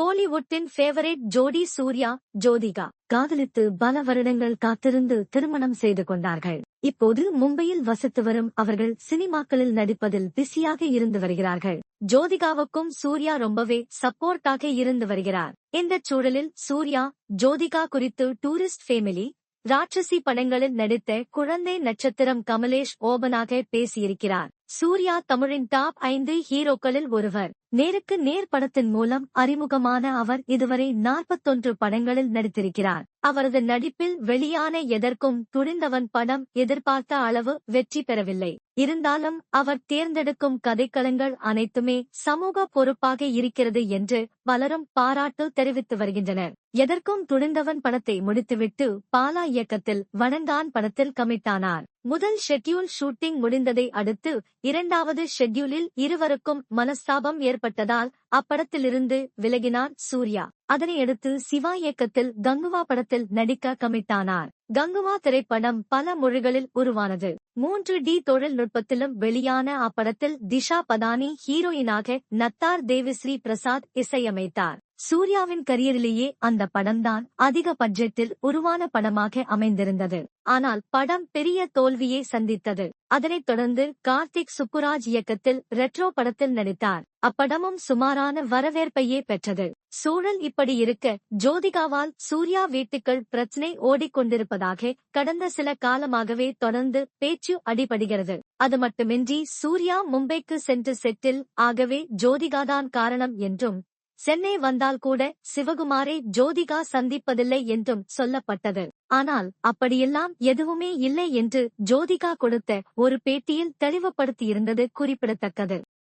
கோலிவுட்டின் favourite ஜோடி சூர்யா, ஜோதிகா காதலித்து பல வருடங்கள் காத்திருந்து திருமணம் செய்து கொண்டார்கள். இப்போது மும்பையில் வசித்து வரும் அவர்கள் சினிமாக்களில் நடிப்பதில் பிஸியாக இருந்து வருகிறார்கள். ஜோதிகாவுக்கும் சூர்யா ரொம்பவே சப்போர்ட்டாக இருந்து வருகிறார். இந்தச் சூழலில் சூர்யா, ஜோதிகா குறித்து டூரிஸ்ட் ஃபேமிலி, ராட்சசி படங்களில் நடித்த குழந்தை நட்சத்திரம் கமலேஷ் ஓபனாக பேசியிருக்கிறார். சூர்யா தமிழின் டாப் 5 ஹீரோக்களில் ஒருவர். நேருக்கு நேர் படத்தின் மூலம் அறிமுகமான அவர் இதுவரை 41 படங்களில் நடித்திருக்கிறார். அவரது நடிப்பில் வெளியான எதற்கும் துணிந்தவன் படம் எதிர்பார்த்த அளவு வெற்றி பெறவில்லை. இருந்தாலும் அவர் தேர்ந்தெடுக்கும் கதைக்களங்கள் அனைத்துமே சமூக பொறுப்பாக இருக்கிறது என்று பலரும் பாராட்டு தெரிவித்து வருகின்றனர். எதற்கும் துணிந்தவன் படத்தை முடித்துவிட்டு பாலா இயக்கத்தில் வணங்கான் படத்தில் கமிட்டானார். முதல் ஷெட்யூல் ஷூட்டிங் முடிந்ததை அடுத்து இரண்டாவது ஷெட்யூலில் இருவருக்கும் மனஸ்தாபம் ஏற்பட்டதால் அப்படத்திலிருந்து விலகினார் சூர்யா. அதனையடுத்து சிவா இயக்கத்தில் கங்குவா படத்தில் நடிக்க கமிட்டானார். கங்குவா திரைப்படம் பல மொழிகளில் உருவானது. 3D தொழில்நுட்பத்திலும் வெளியான அப்படத்தில் திஷா பதானி ஹீரோயினாக, நத்தார் தேவிஸ்ரீ பிரசாத் இசையமைத்தார். சூர்யாவின் கரியரிலேயே அந்த படம்தான் அதிக பட்ஜெட்டில் உருவான படமாக அமைந்திருந்தது. ஆனால் படம் பெரிய தோல்வியை சந்தித்தது. அதனைத் தொடர்ந்து கார்த்திக் சுப்புராஜ் இயக்கத்தில் ரெட்ரோ படத்தில் நடித்தார். அப்படமும் சுமாரான வரவேற்பையே பெற்றது. சூழல் இப்படி இருக்க, ஜோதிகாவால் சூர்யா வீட்டுக்குள் பிரச்சனை ஓடிக்கொண்டிருப்பதாக கடந்த சில காலமாகவே தொடர்ந்து பேச்சு அடிபடுகிறது. அது மட்டுமின்றி சூர்யா மும்பைக்கு சென்று செட்டில் ஆகவே ஜோதிகாதான் காரணம் என்றும், சென்னை வந்தால் கூட சிவகுமாரை ஜோதிகா சந்திப்பதில்லை என்றும் சொல்லப்பட்டது. ஆனால் அப்படியெல்லாம் எதுவுமே இல்லை என்று ஜோதிகா கொடுத்த ஒரு பேட்டியில் தெளிவுபடுத்தியிருந்தது குறிப்பிடத்தக்கது.